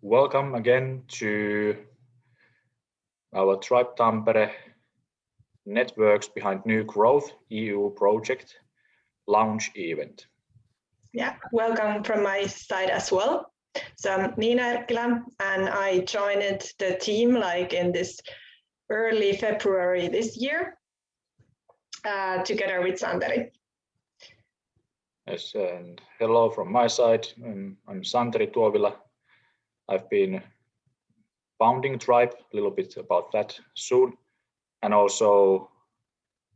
Welcome again to our Tribe Tampere Networks Behind New Growth EU project launch event. Yeah, welcome from my side as well. So I'm Niina Erkkilä and I joined the team in this early February this year together with Santeri. Yes, and hello from my side. I'm Santeri Tuovila. I've been founding Tribe, a little bit about that soon. And also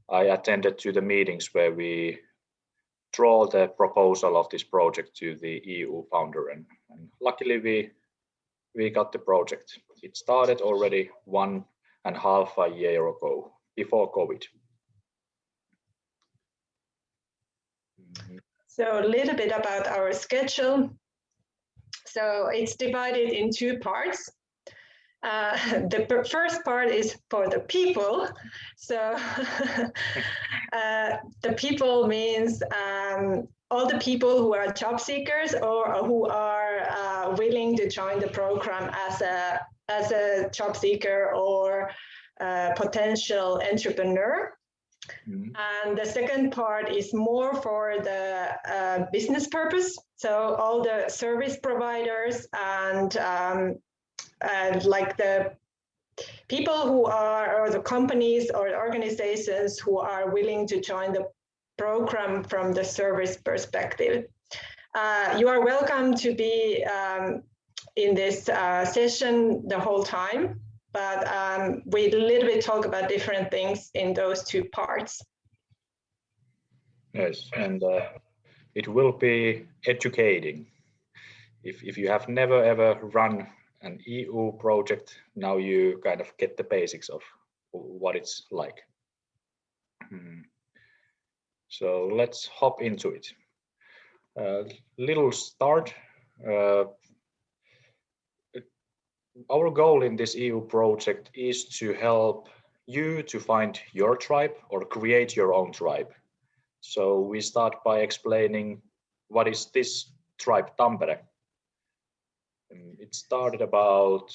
I attended to the meetings where we draw the proposal of this project to the EU founder. And luckily we got the project. It started already 1.5 years ago, before COVID. So a little bit about our schedule. So it's divided in two parts. The first part is for the people. So the people means all the people who are job seekers or who are willing to join the program as a job seeker or potential entrepreneur. Mm-hmm. And the second part is more for the business purpose. So all the service providers and like the people who are, or the companies or organizations who are willing to join the program from the service perspective. You are welcome to be in this session the whole time, but we a little bit talk about different things in those two parts. Yes, and it will be educating. If you have never ever run an EU project, now you kind of get the basics of what it's like. So let's hop into it. Little start. Our goal in this EU project is to help you to find your tribe or create your own tribe. So we start by explaining what is this Tribe Tampere. It started about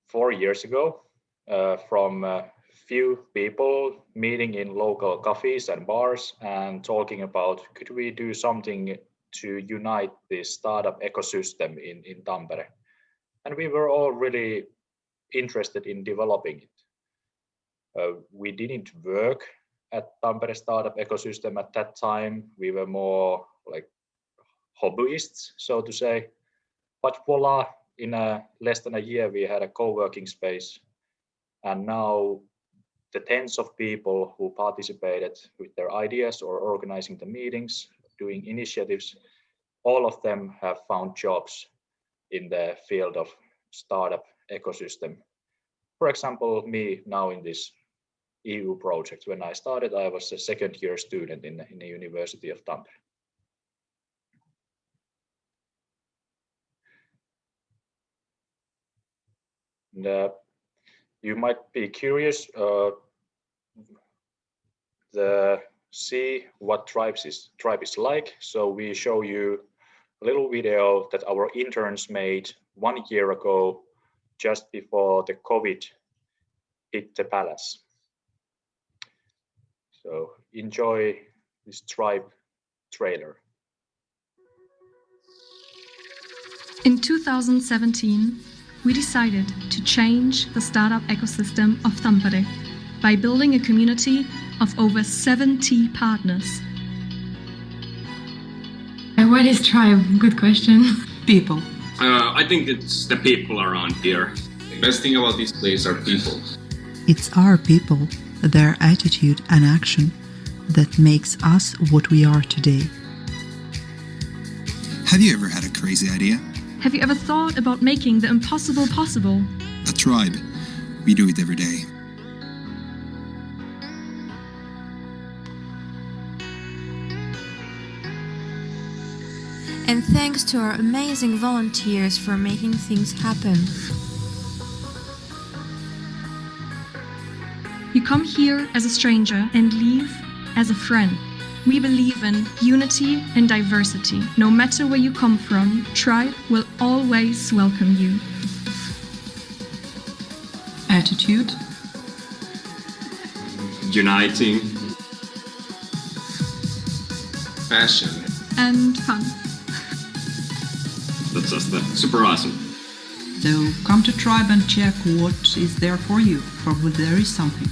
4 years ago from a few people meeting in local cafes and bars and talking about could we do something to unite the startup ecosystem in Tampere. And we were all really interested in developing it. We didn't work at Tampere startup ecosystem at that time. We were more like hobbyists, so to say. But voila, in less than a year, we had a co-working space. And now the tens of people who participated with their ideas or organizing the meetings, doing initiatives, all of them have found jobs in the field of startup ecosystem. For example, me now in this EU project. When I started, I was a second-year student in the University of Tampere. And, you might be curious see what Tribe is like. So we show you a little video that our interns made 1 year ago, just before the COVID hit the palace. So enjoy this Tribe trailer. In 2017, we decided to change the startup ecosystem of Tampere by building a community of over 70 partners. What is Tribe? Good question. People. I think it's the people around here. The best thing about this place are people. It's our people, their attitude and action that makes us what we are today. Have you ever had a crazy idea? Have you ever thought about making the impossible possible? At Tribe, we do it every day. And thanks to our amazing volunteers for making things happen. You come here as a stranger and leave as a friend. We believe in unity and diversity. No matter where you come from, Tribe will always welcome you. Attitude. Uniting. Passion. And fun. That's just super awesome. So come to Tribe and check what is there for you. Probably there is something.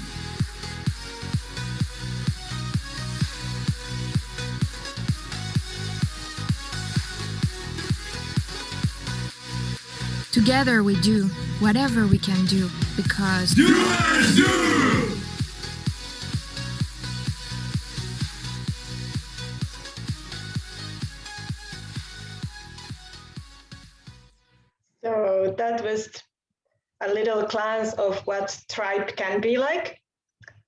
Together we do whatever we can do because Doers do! So that was a little glance of what Tribe can be like.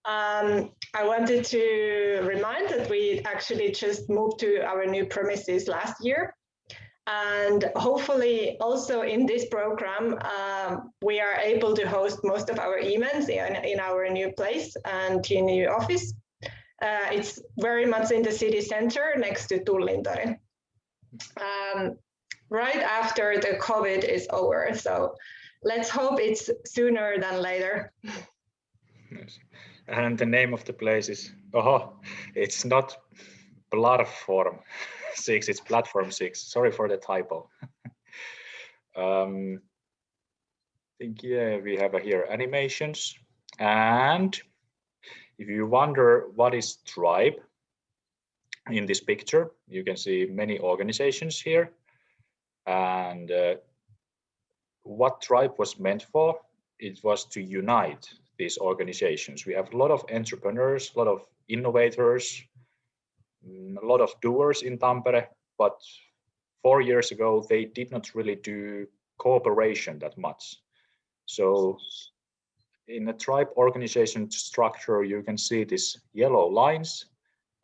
I wanted to remind that we actually just moved to our new premises last year. And hopefully also in this program, we are able to host most of our events in our new place and new office. It's very much in the city center next to Tullintari. Right after the COVID is over. So let's hope it's sooner than later. Yes. And the name of the place is, it's not Platform 6, it's Platform 6. Sorry for the typo. I think, yeah, we have here animations. And if you wonder what is Tribe, in this picture, you can see many organizations here. And what Tribe was meant for, it was to unite these organizations. We have a lot of entrepreneurs, a lot of innovators, a lot of doers in Tampere, but 4 years ago, they did not really do cooperation that much. So in a Tribe organization structure, you can see these yellow lines,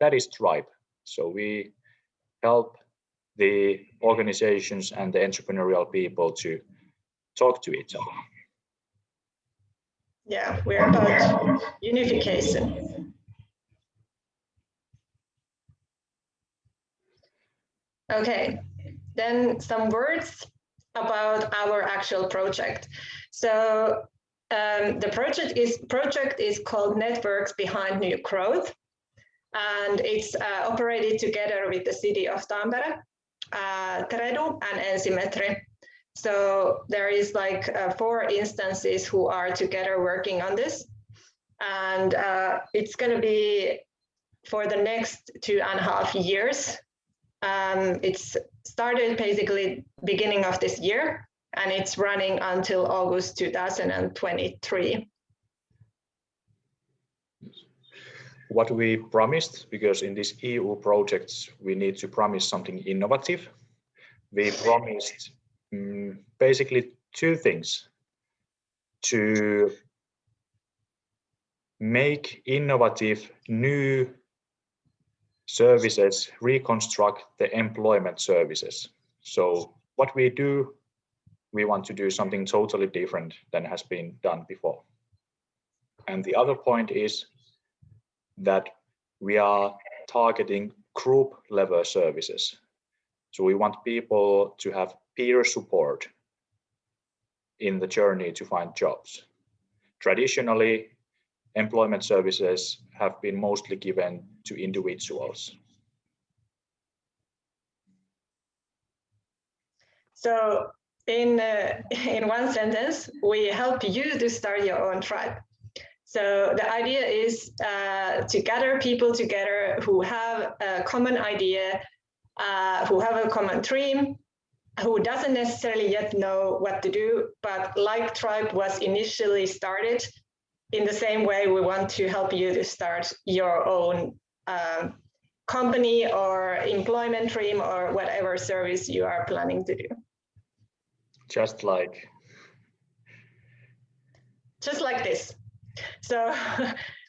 that is Tribe. So we help the organizations and the entrepreneurial people to talk to each other. Yeah, we're about unification. Okay, then some words about our actual project. So the project is called Networks Behind New Growth, and it's operated together with the city of Tampere, Tredu and Ensimetri. So there is like 4 instances who are together working on this. And it's going to be for the next 2.5 years. It's started basically beginning of this year, and it's running until August 2023. What we promised, because in these EU projects, we need to promise something innovative. We promised basically 2 things: to make innovative new services, reconstruct the employment services. So what we do, we want to do something totally different than has been done before. And the other point is that we are targeting group level services. So we want people to have peer support in the journey to find jobs. Traditionally, employment services have been mostly given to individuals. So in one sentence, we help you to start your own tribe. So the idea is to gather people together who have a common idea, who have a common dream, who doesn't necessarily yet know what to do, but like Tribe was initially started, in the same way, we want to help you to start your own company or employment dream or whatever service you are planning to do. Just like this. So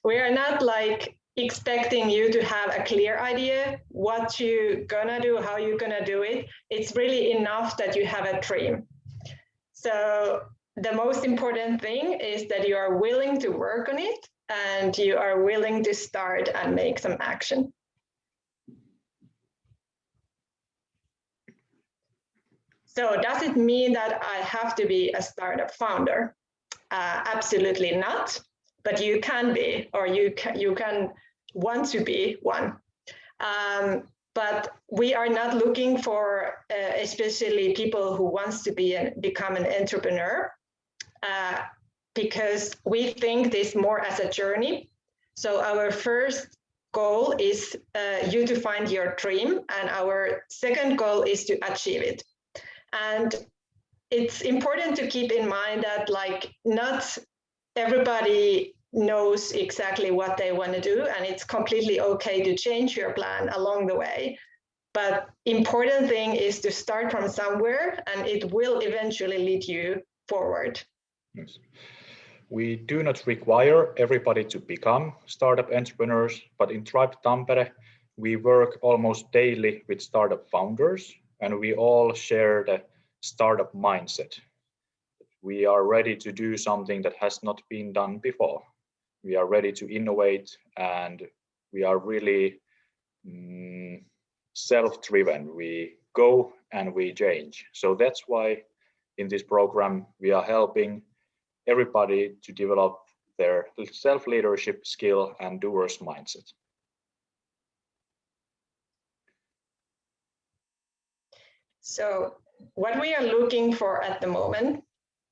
we are not like expecting you to have a clear idea what you're gonna do, how you're gonna do it. It's really enough that you have a dream. So the most important thing is that you are willing to work on it and you are willing to start and make some action. So does it mean that I have to be a startup founder? Absolutely not, but you can be, or you can want to be one. But we are not looking for especially people who wants to become an entrepreneur, because we think this more as a journey. So our first goal is you to find your dream, and our second goal is to achieve it. And it's important to keep in mind that like not everybody knows exactly what they want to do, and it's completely okay to change your plan along the way. But important thing is to start from somewhere, and it will eventually lead you forward. Yes. We do not require everybody to become startup entrepreneurs, but in Tribe Tampere, we work almost daily with startup founders, and we all share the startup mindset. We are ready to do something that has not been done before. We are ready to innovate, and we are really self-driven. We go and we change. So that's why in this program, we are helping everybody to develop their self-leadership skill and doers mindset. So what we are looking for at the moment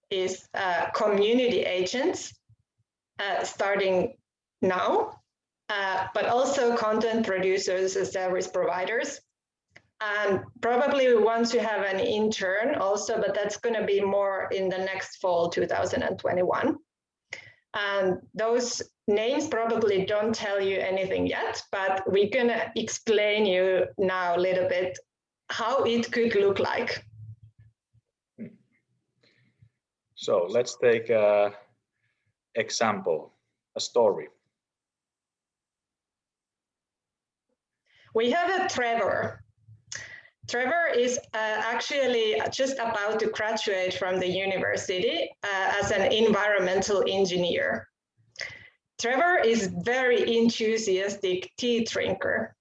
is community agents starting now, but also content producers and service providers. And probably we want to have an intern also, but that's going to be more in the next fall 2021. And those names probably don't tell you anything yet, but we're going to explain you now a little bit how it could look like. So let's take an example, a story. We have a Trevor. Trevor is actually just about to graduate from the university as an environmental engineer. Trevor is very enthusiastic tea drinker.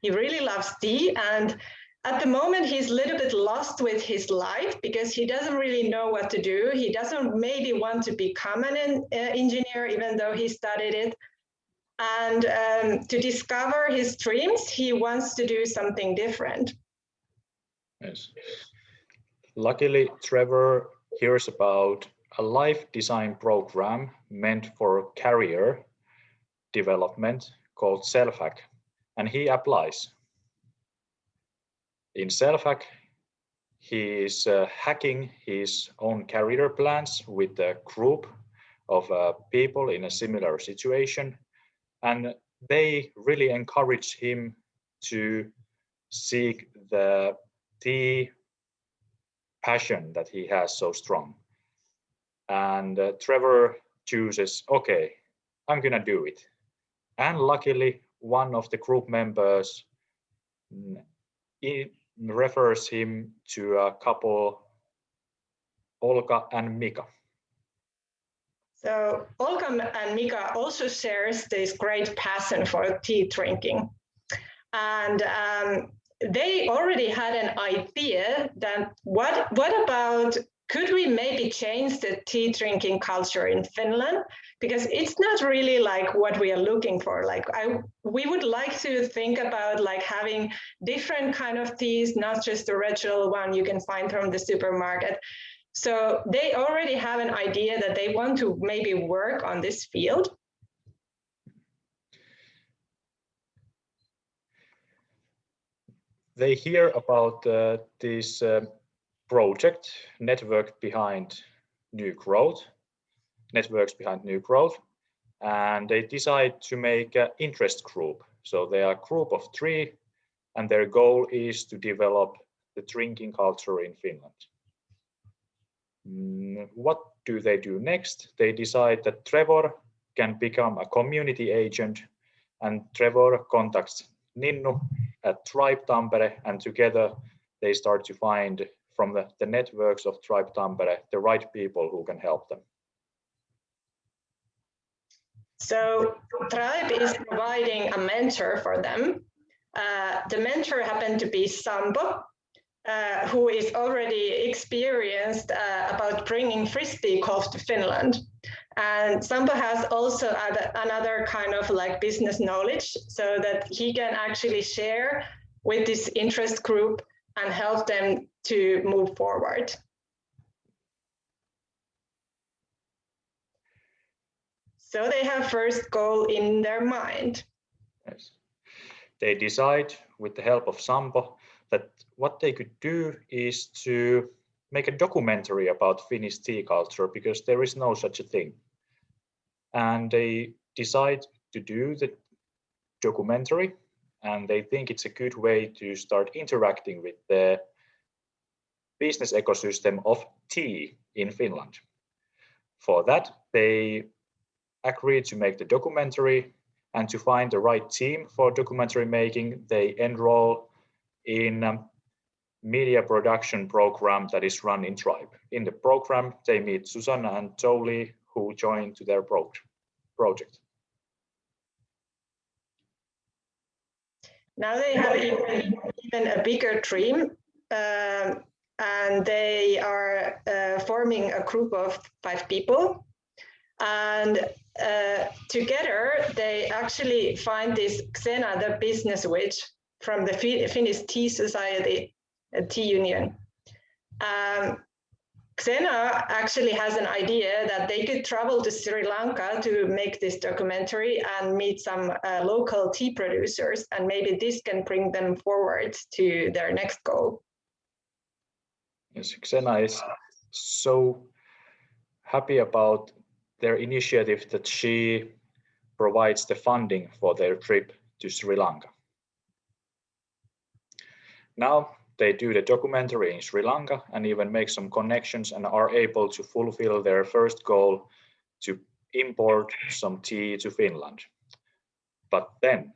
He really loves tea, and at the moment he's a little bit lost with his life because he doesn't really know what to do. He doesn't maybe want to become an engineer even though he studied it. And to discover his dreams, he wants to do something different. Yes. Luckily, Trevor hears about a life design program meant for career development called Self-Hack, and he applies. In Self-Hack, he is hacking his own career plans with a group of people in a similar situation, and they really encourage him to seek the tea passion that he has so strong. And Trevor chooses, okay, I'm gonna do it. And luckily, one of the group members refers him to a couple, Olga and Mika. So Olga and Mika also shares this great passion for tea drinking. And they already had an idea that what about, could we maybe change the tea drinking culture in Finland? Because it's not really like what we are looking for. Like we would like to think about like having different kind of teas, not just the original one you can find from the supermarket. So they already have an idea that they want to maybe work on this field. They hear about this project, Networks Behind New Growth, and they decide to make an interest group. So they are a group of 3, and their goal is to develop the drinking culture in Finland. What do they do next? They decide that Trevor can become a community agent, and Trevor contacts Ninnu at Tribe Tampere, and together they start to find from the networks of Tribe Tampere the right people who can help them. So Tribe is providing a mentor for them. The mentor happened to be Sampo. who is already experienced about bringing frisbee golf to Finland. And Sampo has also another kind of like business knowledge so that he can actually share with this interest group and help them to move forward. So they have first goal in their mind. Yes. They decide with the help of Sampo that what they could do is to make a documentary about Finnish tea culture because there is no such a thing. And they decide to do the documentary, and they think it's a good way to start interacting with the business ecosystem of tea in Finland. For that, they agreed to make the documentary, and to find the right team for documentary making, they enroll in a media production program that is run in Tribe. In the program, they meet Susanna and Jolie, who join to their project. Now they have even a bigger dream, and they are forming a group of 5 people. And together, they actually find this Xena, the business witch, from the Finnish Tea Society, Tea Union. Xena actually has an idea that they could travel to Sri Lanka to make this documentary and meet some local tea producers, and maybe this can bring them forward to their next goal. Yes, Xena is so happy about their initiative that she provides the funding for their trip to Sri Lanka. Now they do the documentary in Sri Lanka and even make some connections and are able to fulfill their first goal to import some tea to Finland. But then.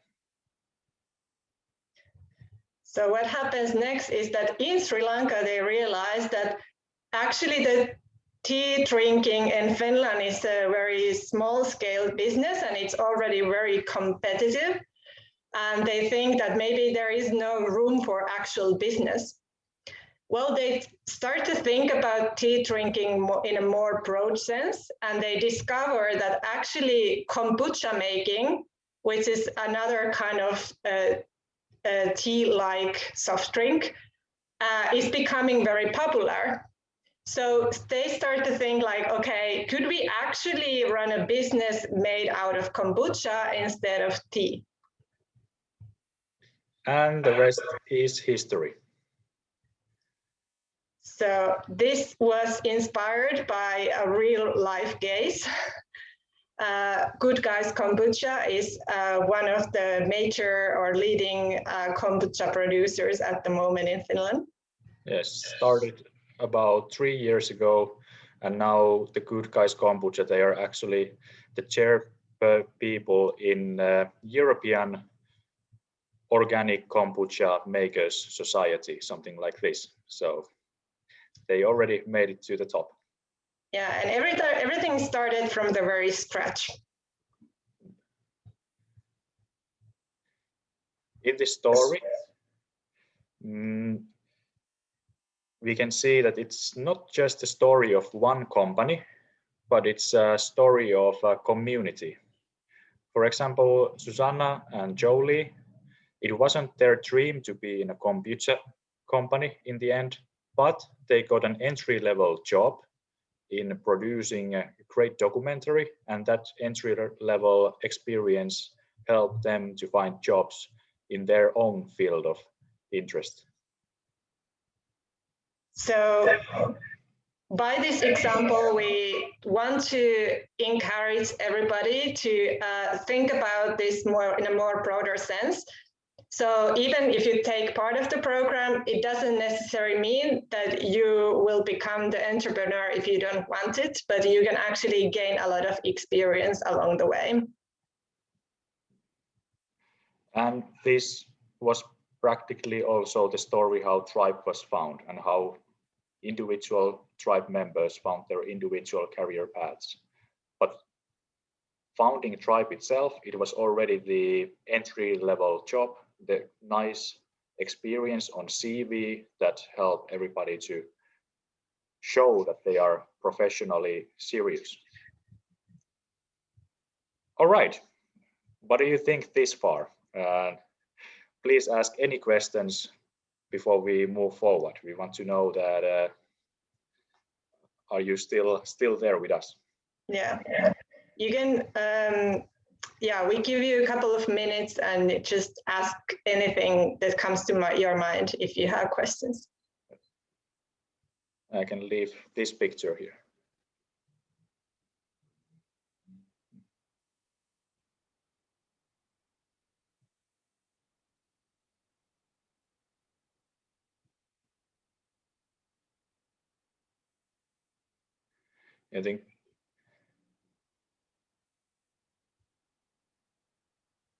So what happens next is that in Sri Lanka, they realize that actually the tea drinking in Finland is a very small scale business and it's already very competitive. And they think that maybe there is no room for actual business. Well, they start to think about tea drinking in a more broad sense, and they discover that actually kombucha making, which is another kind of tea-like soft drink, is becoming very popular. So they start to think like, okay, could we actually run a business made out of kombucha instead of tea? And the rest is history. So this was inspired by a real life case. Good Guys Kombucha is one of the major or leading kombucha producers at the moment in Finland. Yes, started about 3 years ago, and now the Good Guys Kombucha, they are actually the chair people in European Organic Kombucha Makers Society, something like this. So they already made it to the top. Yeah, and everything started from the very scratch. In this story, we can see that it's not just a story of one company, but it's a story of a community. For example, Susanna and Jolie, it wasn't their dream to be in a kombucha company in the end, but they got an entry-level job in producing a great documentary, and that entry-level experience helped them to find jobs in their own field of interest. So by this example, we want to encourage everybody to think about this more in a more broader sense. So even if you take part of the program, it doesn't necessarily mean that you will become the entrepreneur if you don't want it, but you can actually gain a lot of experience along the way. And this was practically also the story how Tribe was found and how individual Tribe members found their individual career paths. But founding Tribe itself, it was already the entry-level job, the nice experience on CV that help everybody to show that they are professionally serious. All right, what do you think this far? Please ask any questions before we move forward. We want to know that are you still there with us? Yeah, you can. Yeah, we give you a couple of minutes and just ask anything that comes to your mind if you have questions. I can leave this picture here. I think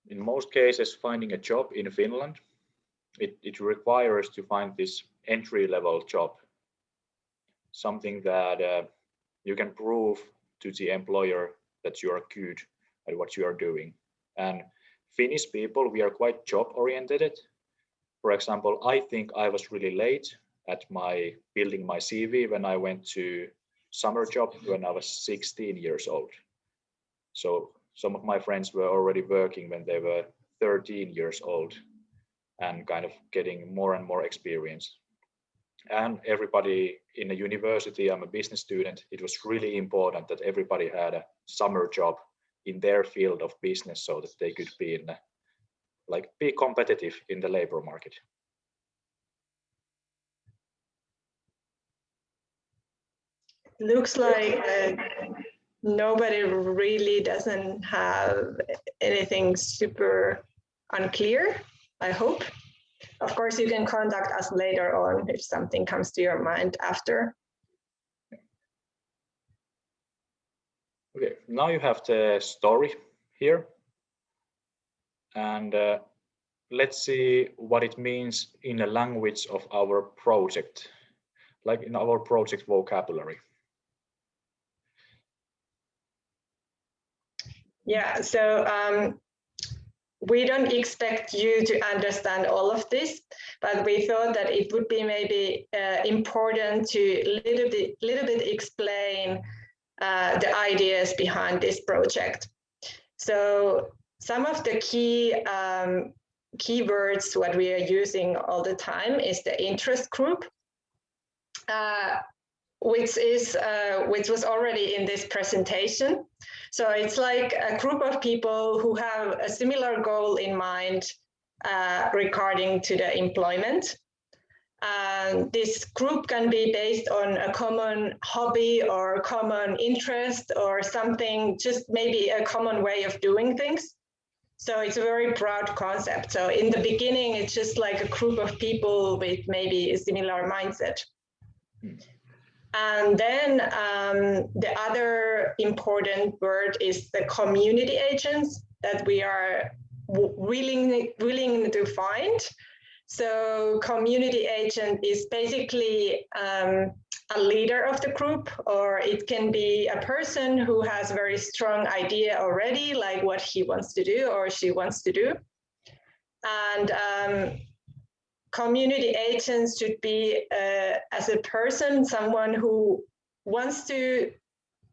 in most cases, finding a job in Finland, it requires to find this entry-level job, something that you can prove to the employer that you are good at what you are doing. And Finnish people, we are quite job-oriented. For example, I think I was really late at building my CV when I went to summer job when I was 16 years old. So some of my friends were already working when they were 13 years old and kind of getting more and more experience. And everybody in a university, I'm a business student, it was really important that everybody had a summer job in their field of business so that they could be be competitive in the labor market. Looks like nobody really doesn't have anything super unclear, I hope. Of course, you can contact us later on if something comes to your mind after. Okay, now you have the story here. And let's see what it means in the language of our project, like in our project vocabulary. Yeah, so we don't expect you to understand all of this, but we thought that it would be maybe important to little bit explain the ideas behind this project. So some of the key keywords what we are using all the time is the interest group, which was already in this presentation. So it's like a group of people who have a similar goal in mind regarding to the employment. This group can be based on a common hobby or common interest or something, just maybe a common way of doing things. So it's a very broad concept. So in the beginning, it's just like a group of people with maybe a similar mindset. And then the other important word is the community agents that we are willing to find. So community agent is basically a leader of the group, or it can be a person who has a very strong idea already, like what he wants to do or she wants to do. And community agents should be, as a person, someone who wants to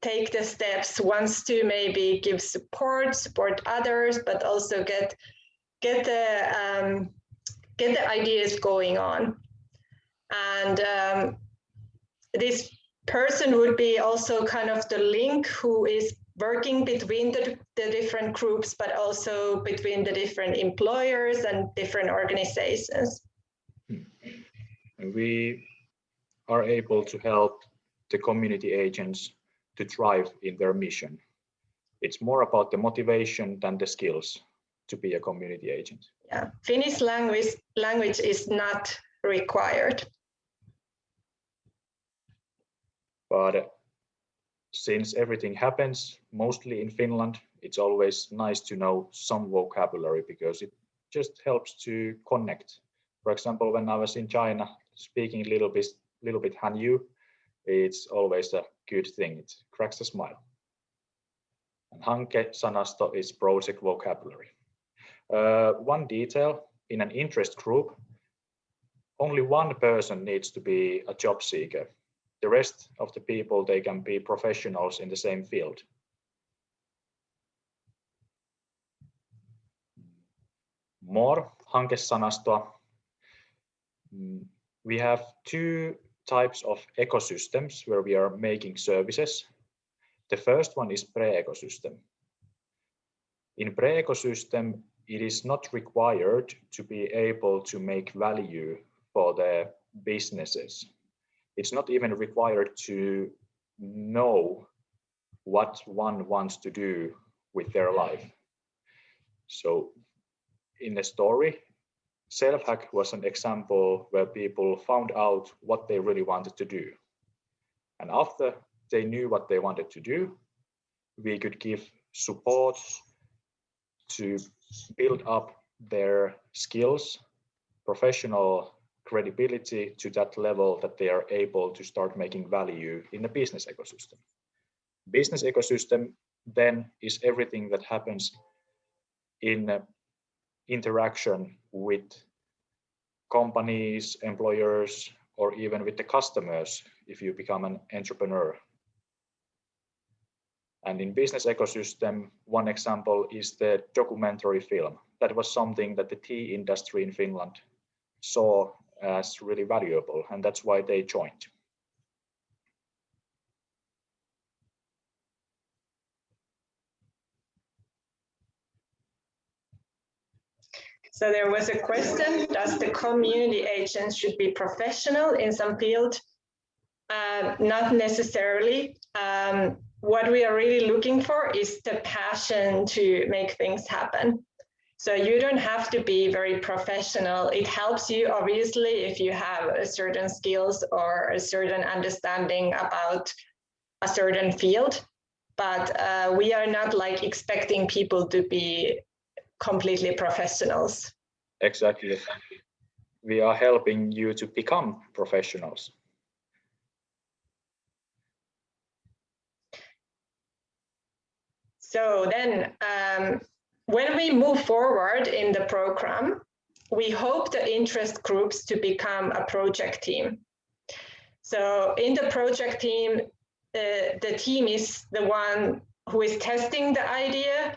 take the steps, wants to maybe give support others, but also get the ideas going on. And this person would be also kind of the link who is working between the different groups, but also between the different employers and different organizations. We are able to help the community agents to thrive in their mission. It's more about the motivation than the skills to be a community agent. Yeah, Finnish language is not required. But since everything happens mostly in Finland, it's always nice to know some vocabulary because it just helps to connect. For example, when I was in China speaking a little bit Hanyu, it's always a good thing. It cracks a smile. And hanke-sanasto is project vocabulary. One detail in an interest group, only one person needs to be a job seeker. The rest of the people, they can be professionals in the same field. More hankesanastoa. We have two types of ecosystems where we are making services. The first one is pre-ecosystem. In pre-ecosystem, it is not required to be able to make value for the businesses. It's not even required to know what one wants to do with their life. So in the story, Self-hack was an example where people found out what they really wanted to do. And after they knew what they wanted to do, we could give support to build up their skills, professional credibility to that level that they are able to start making value in the business ecosystem. Business ecosystem then is everything that happens in interaction with companies, employers, or even with the customers if you become an entrepreneur. And in business ecosystem, one example is the documentary film. That was something that the tea industry in Finland saw as really valuable, and that's why they joined. So there was a question, does the community agent should be professional in some field? Not necessarily. What we are really looking for is the passion to make things happen. So you don't have to be very professional. It helps you, obviously, if you have a certain skills or a certain understanding about a certain field. But we are not like expecting people to be completely professionals. Exactly. We are helping you to become professionals. So then when we move forward in the program, we hope the interest groups to become a project team. So in the project team, the team is the one who is testing the idea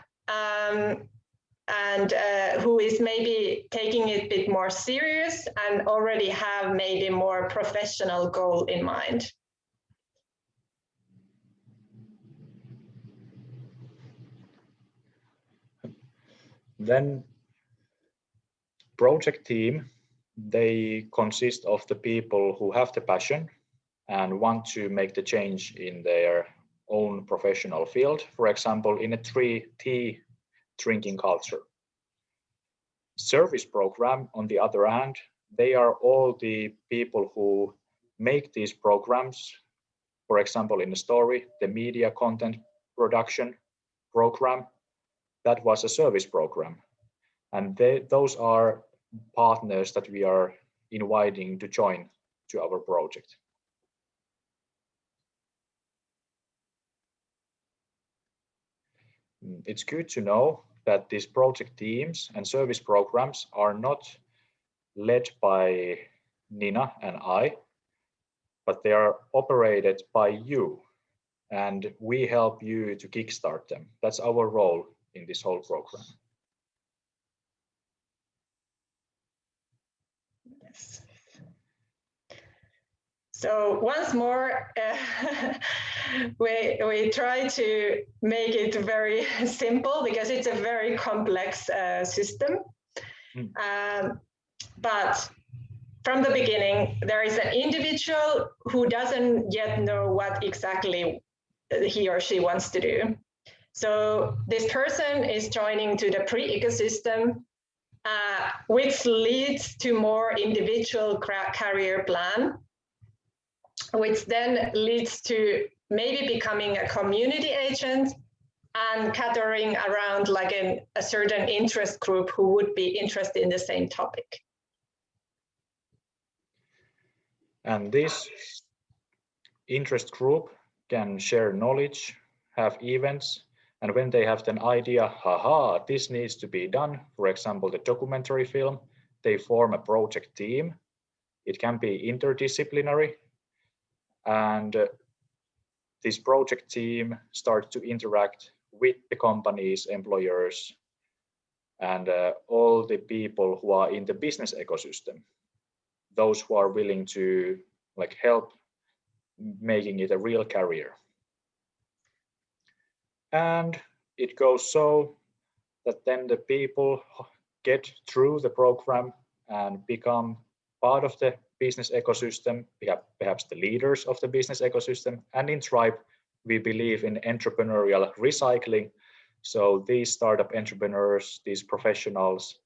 and who is maybe taking it a bit more serious and already have maybe more professional goal in mind. Then project team, they consist of the people who have the passion and want to make the change in their own professional field, for example, in a tea drinking culture. Service program, on the other hand, they are all the people who make these programs. For example, in the story, the media content production program, that was a service program. And those are partners that we are inviting to join to our project. It's good to know that these project teams and service programs are not led by Nina and I, but they are operated by you, and we help you to kickstart them. That's our role in this whole program. Yes. So once more, we try to make it very simple because it's a very complex system. But from the beginning, there is an individual who doesn't yet know what exactly he or she wants to do. So this person is joining to the pre-ecosystem, which leads to more individual career plan, which then leads to maybe becoming a community agent and gathering around like a certain interest group who would be interested in the same topic. And this interest group can share knowledge, have events, and when they have an idea, haha, this needs to be done, for example, the documentary film, they form a project team It can be interdisciplinary, and this project team starts to interact with the companies, employers, and all the people who are in the business ecosystem, those who are willing to help making it a real career. And it goes so that then the people get through the program and become part of the business ecosystem, perhaps the leaders of the business ecosystem. And in Tribe, we believe in entrepreneurial recycling. So these startup entrepreneurs, these professionals,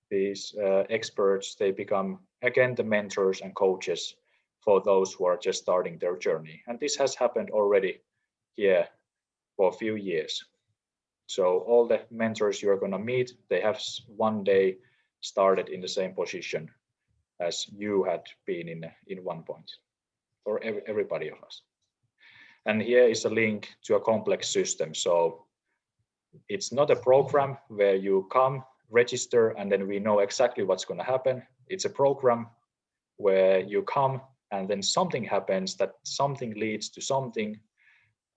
these experts, they become again the mentors and coaches for those who are just starting their journey. And this has happened already here for a few years. So all the mentors you're going to meet, they have one day started in the same position as you had been in one point, or everybody of us. And here is a link to a complex system. So it's not a program where you come, register, and then we know exactly what's going to happen. It's a program where you come and then something happens, that something leads to something,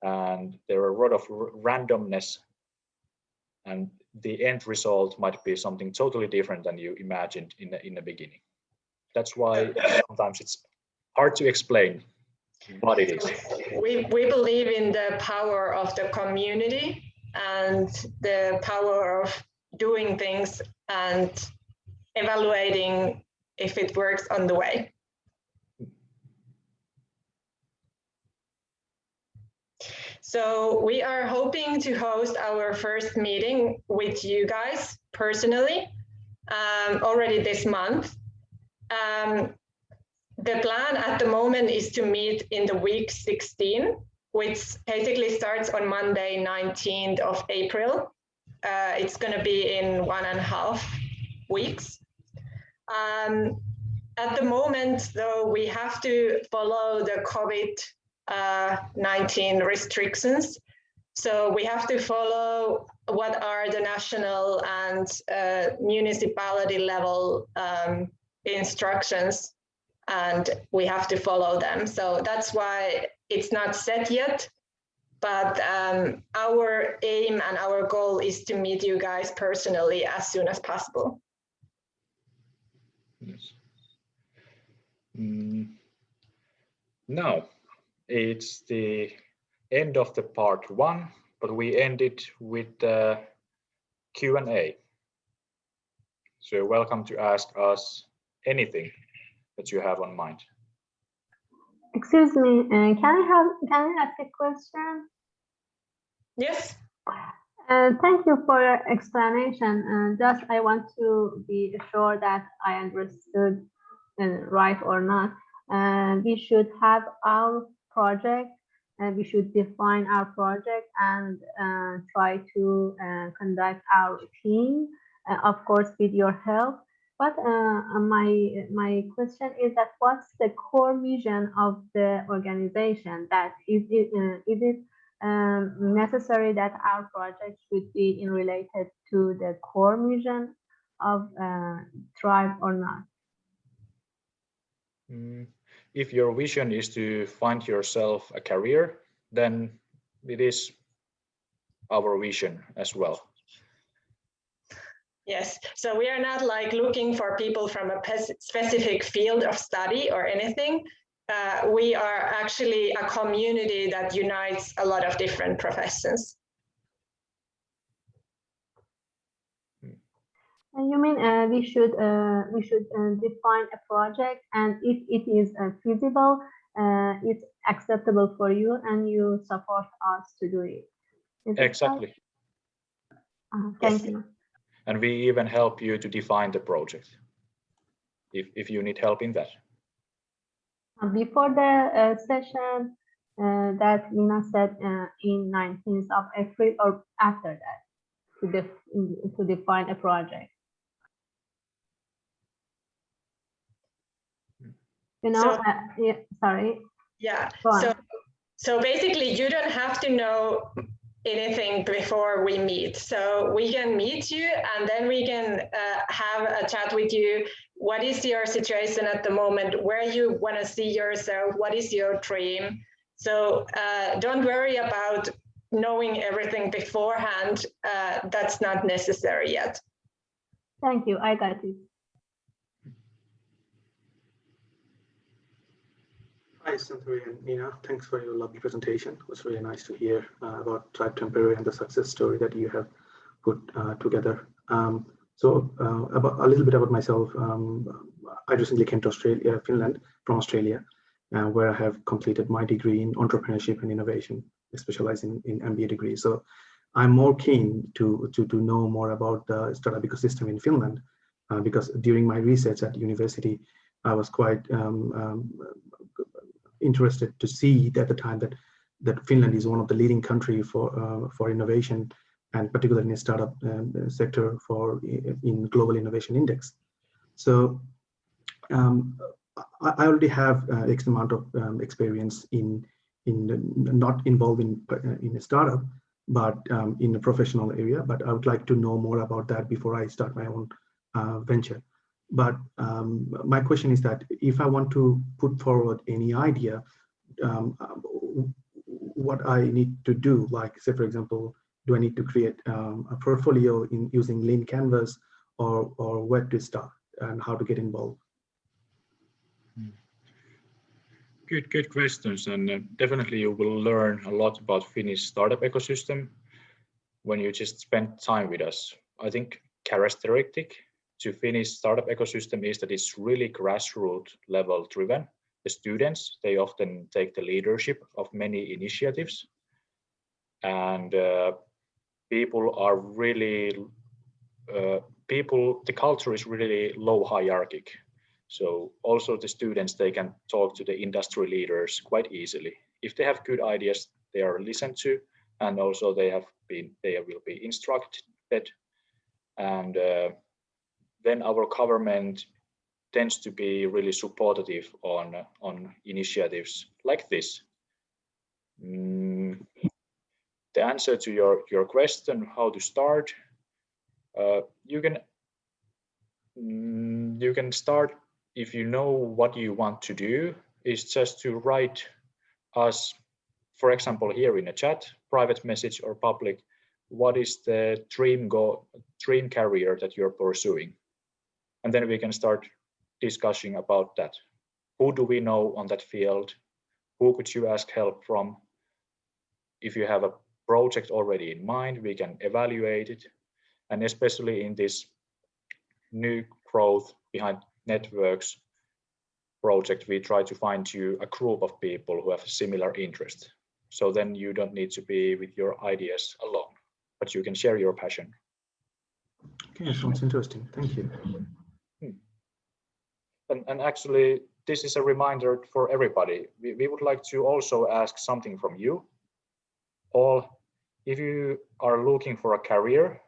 and there are a lot of randomness, and the end result might be something totally different than you imagined in the beginning. That's why sometimes it's hard to explain what it is. We believe in the power of the community and the power of doing things and evaluating if it works on the way. So we are hoping to host our first meeting with you guys personally already this month. The plan at the moment is to meet in the week 16, which basically starts on Monday, 19th of April. It's going to be in 1.5 weeks. At the moment, though, we have to follow the COVID-19 restrictions. So we have to follow what are the national and municipality level instructions, and we have to follow them. So that's why it's not set yet, but our aim and our goal is to meet you guys personally as soon as possible. Yes. Now, it's the end of the part 1, but we ended with the Q&A. So you're welcome to ask us anything that you have on mind. Excuse me, can I ask a question? Yes. Thank you for your explanation. Just I want to be sure that I understood right or not. We should have our project, and we should define our project and try to conduct our team, of course, with your help. But my question is that what's the core vision of the organization? That is it necessary that our project should be related to the core mission of Tribe or not? If your vision is to find yourself a career, then it is our vision as well. Yes, so we are not like looking for people from a specific field of study or anything. We are actually a community that unites a lot of different professions. You mean we should define a project, and if it is feasible, it's acceptable for you, and you support us to do it. Exactly. Thank you. And we even help you to define the project if you need help in that. Before the session that Nina said in 19th of April, or after that, to define a project. You know, yeah, sorry. Yeah. So basically, you don't have to know anything before we meet. So we can meet you and then we can have a chat with you. What is your situation at the moment? Where you want to see yourself? What is your dream? So don't worry about knowing everything beforehand. That's not necessary yet. Thank you. I got it. Hi, Cynthia and Nina. Thanks for your lovely presentation. It was really nice to hear about Tribe Tampere and the success story that you have put together. About a little bit about myself. I recently came to Finland from Australia, where I have completed my degree in entrepreneurship and innovation, specializing in MBA degree. So I'm more keen to know more about the startup ecosystem in Finland, because during my research at university, I was quite interested to see at the time that Finland is one of the leading country for innovation, and particularly in the startup sector in global innovation index. So I already have X amount of experience in not involved in a startup, but in a professional area. But I would like to know more about that before I start my own venture. But my question is that if I want to put forward any idea, what I need to do, like say, for example, do I need to create a portfolio using Lean Canvas, or where to start and how to get involved? Good questions, and definitely you will learn a lot about Finnish startup ecosystem when you just spend time with us. I think characteristic to Finnish startup ecosystem is that it's really grassroots level driven. The students, they often take the leadership of many initiatives, and people are really, the culture is really low hierarchic. So also the students, they can talk to the industry leaders quite easily. If they have good ideas, they are listened to, and also they will be instructed. And then our government tends to be really supportive on initiatives like this. The answer to your question, how to start, you can start if you know what you want to do, is just to write us, for example, here in a chat, private message or public, what is the dream career that you're pursuing? And then we can start discussing about that. Who do we know on that field? Who could you ask help from? If you have a project already in mind, we can evaluate it. And especially in this new growth behind networks project, we try to find you a group of people who have a similar interest. So then you don't need to be with your ideas alone, but you can share your passion. Okay, sounds interesting. Thank you. And actually, this is a reminder for everybody. We would like to also ask something from you all. If you are looking for a career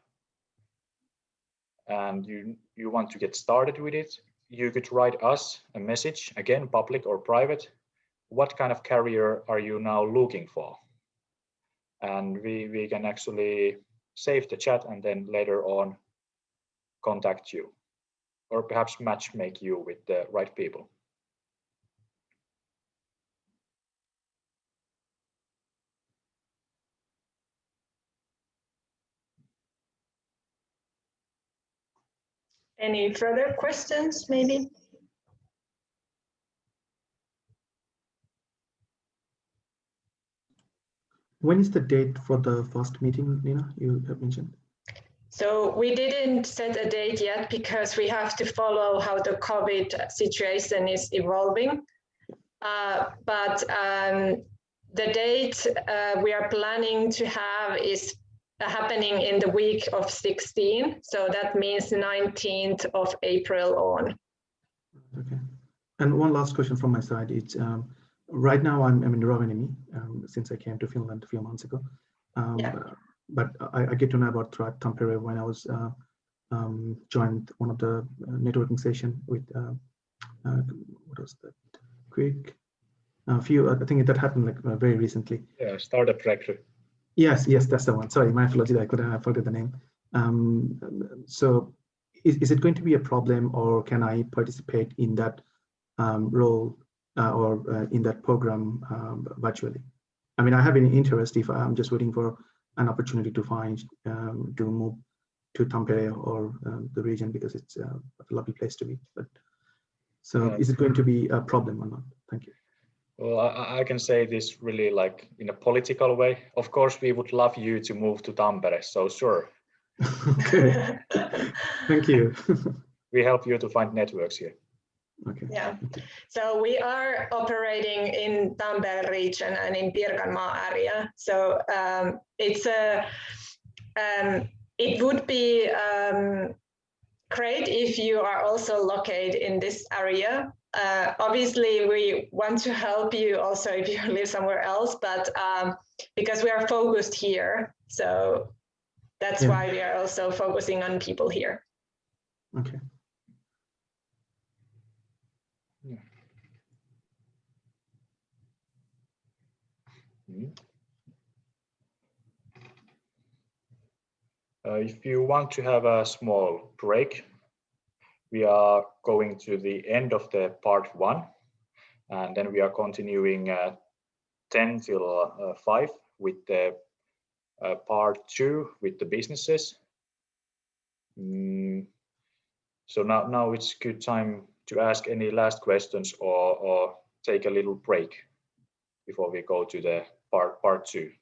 and you want to get started with it, you could write us a message, again, public or private. What kind of career are you now looking for? And we can actually save the chat and then later on contact you, or perhaps make you with the right people. Any further questions, maybe? When is the date for the first meeting, Nina, you have mentioned? So we didn't set a date yet because we have to follow how the COVID situation is evolving. But the date we are planning to have is happening in the week of 16. So that means 19th of April on. Okay. And one last question from my side. It's right now I'm in Rovaniemi since I came to Finland a few months ago. But I get to know about Tribe Tampere when I was joined one of the networking session with what was that? Quick. I think that happened like very recently. Yeah, Startup Tredu. Yes, that's the one. Sorry, my apologies. I forgot the name. So is it going to be a problem, or can I participate in that role or in that program virtually? I mean, I have any interest if I'm just waiting for an opportunity to find to move to Tampere or the region, because it's a lovely place to be. But so is it going to be a problem or not? Thank you. Well, I can say this really like in a political way. Of course, we would love you to move to Tampere, so sure. Okay, thank you. We help you to find networks here. Okay. Yeah, so we are operating in Tampere region and in Pirkanmaa area. So it would be great if you are also located in this area. Obviously, we want to help you also if you live somewhere else, but because we are focused here, so that's why we are also focusing on people here. Okay. If you want to have a small break, we are going to the end of the part 1, and then we are continuing 10 till 5 with the part 2 with the businesses. So now it's good time to ask any last questions or take a little break before we go to the part 2.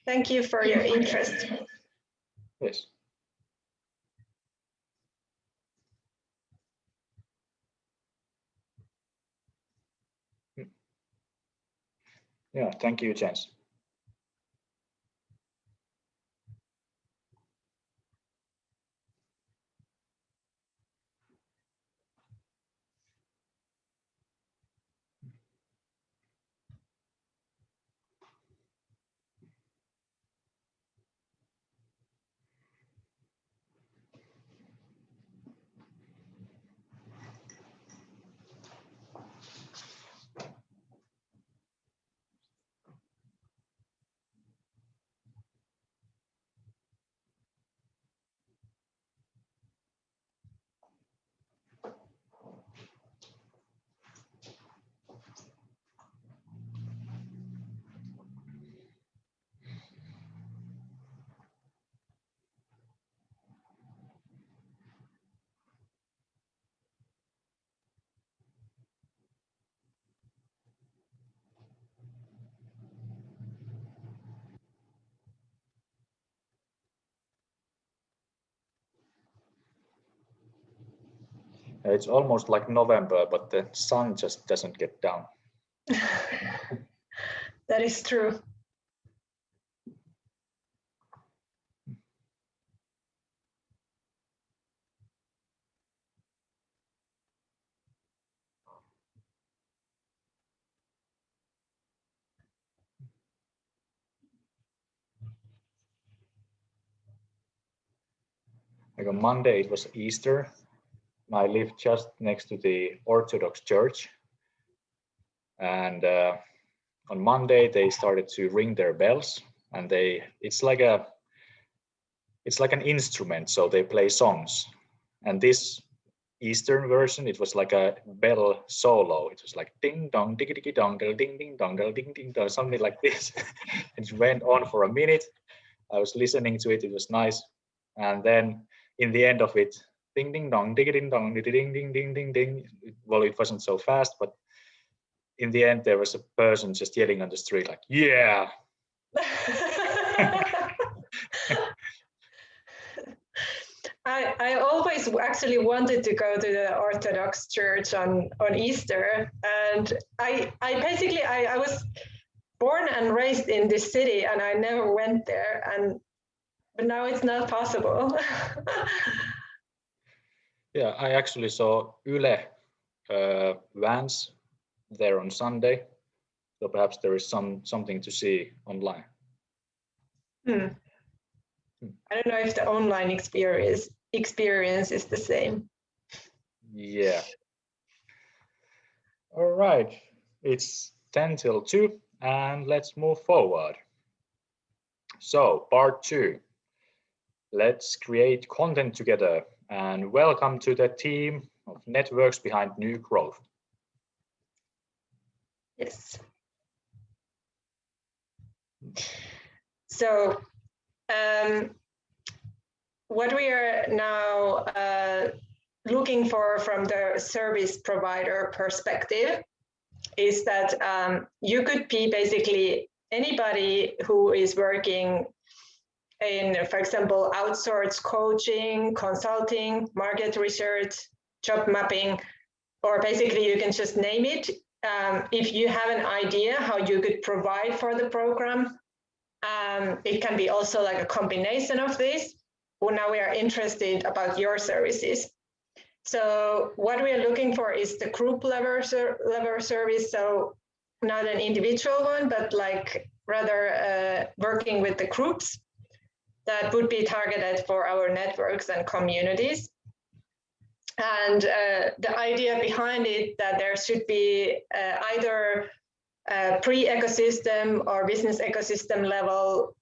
Thank you for your interest. Yes. Yeah, thank you, Jens. It's almost like November, but the sun just doesn't get down. That is true. Like on Monday, it was Easter. I live just next to the Orthodox Church. And on Monday, they started to ring their bells, and it's like an instrument, so they play songs. And this Eastern version, it was like a bell solo. It was like ding dong, diggy diggy dong, ding ding dong, ding ding dong, something like this. It went on for a minute. I was listening to it. It was nice. And then in the end of it, ding ding dong, diggy ding dong, ding ding ding ding ding. Well, it wasn't so fast, but in the end, there was a person just yelling on the street, like, "Yeah!" I always actually wanted to go to the Orthodox Church on Easter, and I was born and raised in this city, and I never went there, but now it's not possible. Yeah, I actually saw Yle vans there on Sunday, so perhaps there is something to see online. I don't know if the online experience is the same. Yeah. All right, it's 10 till 2, and let's move forward. So, part 2. Let's create content together, and welcome to the team of Networks Behind New Growth. Yes. So, what we are now looking for from the service provider perspective is that you could be basically anybody who is working in, for example, outsourced coaching, consulting, market research, job mapping, or basically you can just name it. If you have an idea how you could provide for the program, it can be also like a combination of this. Well, now we are interested about your services. So what we are looking for is the group level service. So not an individual one, but like rather working with the groups that would be targeted for our networks and communities. And the idea behind it that there should be either pre-ecosystem or business ecosystem level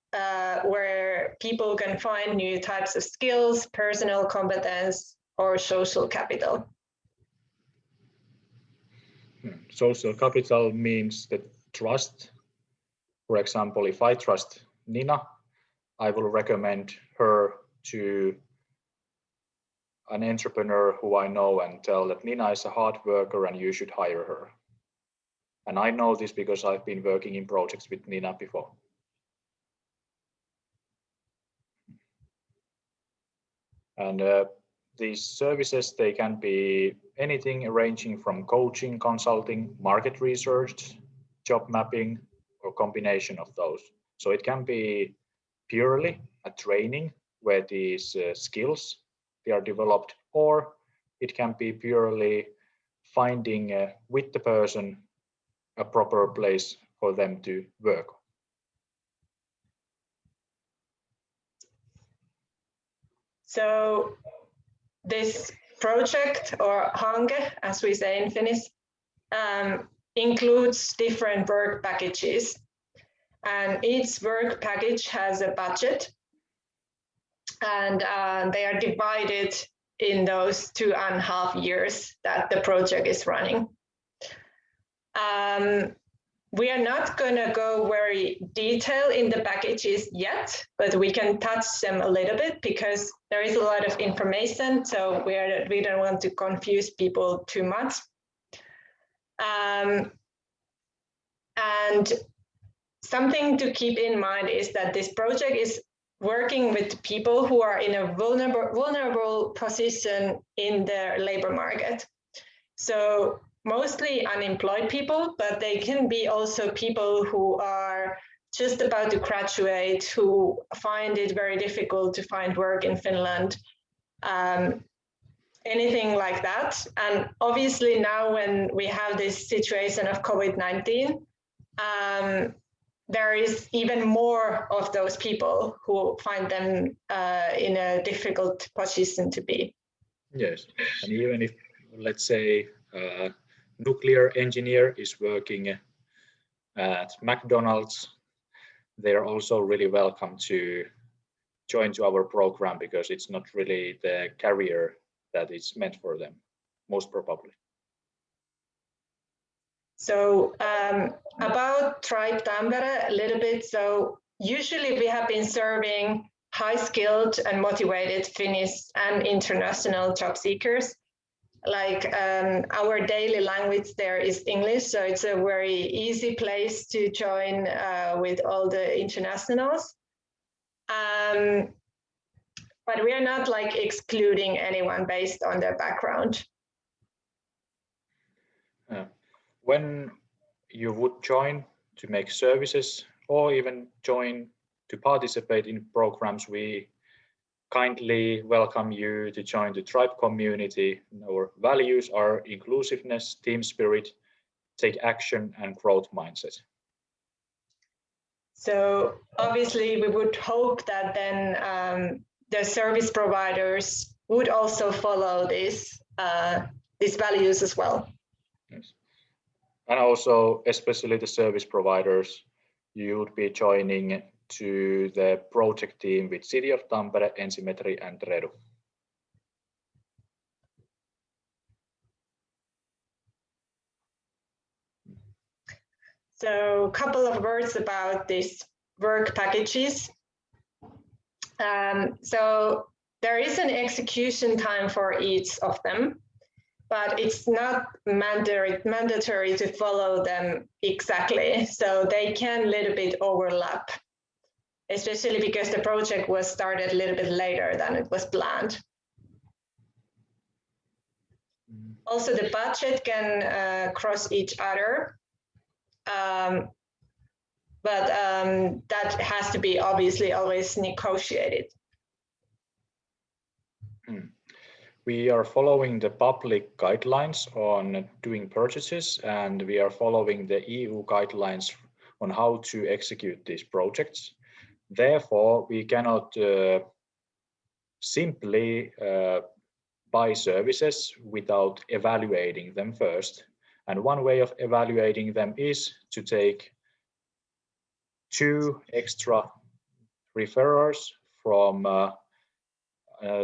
where people can find new types of skills, personal competence, or social capital. Social capital means the trust. For example, if I trust Nina, I will recommend her to an entrepreneur who I know and tell that Nina is a hard worker and you should hire her. And I know this because I've been working in projects with Nina before. And these services, they can be anything ranging from coaching, consulting, market research, job mapping, or combination of those. So it can be purely a training where these skills they are developed, or it can be purely finding with the person a proper place for them to work. So this project, or hanke, as we say in Finnish, includes different work packages. And each work package has a budget. And they are divided in those 2.5 years that the project is running. We are not going to go very detailed in the packages yet, but we can touch them a little bit because there is a lot of information, so we don't want to confuse people too much. And something to keep in mind is that this project is working with people who are in a vulnerable position in the labor market. So mostly unemployed people, but they can be also people who are just about to graduate, who find it very difficult to find work in Finland, anything like that. And obviously now when we have this situation of COVID-19, there is even more of those people who find them in a difficult position to be. Yes, and even if, let's say, a nuclear engineer is working at McDonald's, they're also really welcome to join to our program because it's not really the career that is meant for them, most probably. So about Tribe Tampere a little bit. So usually we have been serving high-skilled and motivated Finnish and international job seekers. Like our daily language there is English, so it's a very easy place to join with all the internationals. But we are not like excluding anyone based on their background. When you would join to make services or even join to participate in programs, we kindly welcome you to join the Tribe community. Our values are inclusiveness, team spirit, take action, and growth mindset. So obviously we would hope that then the service providers would also follow these values as well. Yes. And also, especially the service providers, you would be joining to the project team with City of Tampere, Ensimetri, and Tredu. So a couple of words about these work packages. So there is an execution time for each of them, but it's not mandatory to follow them exactly. So they can a little bit overlap, especially because the project was started a little bit later than it was planned. Also, the budget can cross each other, but that has to be obviously always negotiated. We are following the public guidelines on doing purchases, and we are following the EU guidelines on how to execute these projects. Therefore, we cannot simply buy services without evaluating them first. And one way of evaluating them is to take 2 extra referrals from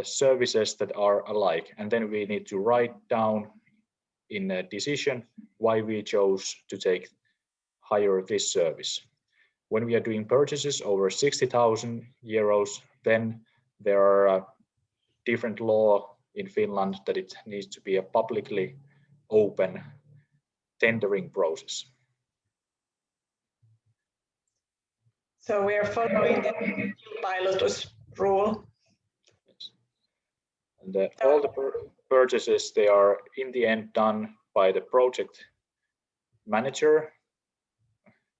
services that are alike, and then we need to write down in a decision why we chose to hire this service. When we are doing purchases over 60,000 euros, then there are different law in Finland that it needs to be a publicly open tendering process. So we are following the pilotus rule. And all the purchases, they are in the end done by the project manager,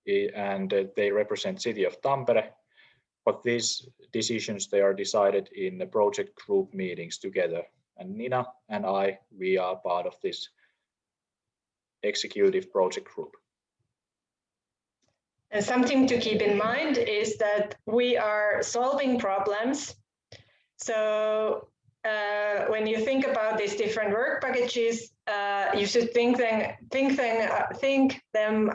and they represent City of Tampere. But these decisions, they are decided in the project group meetings together. And Nina and I, we are part of this executive project group. And something to keep in mind is that we are solving problems. So when you think about these different work packages, you should think them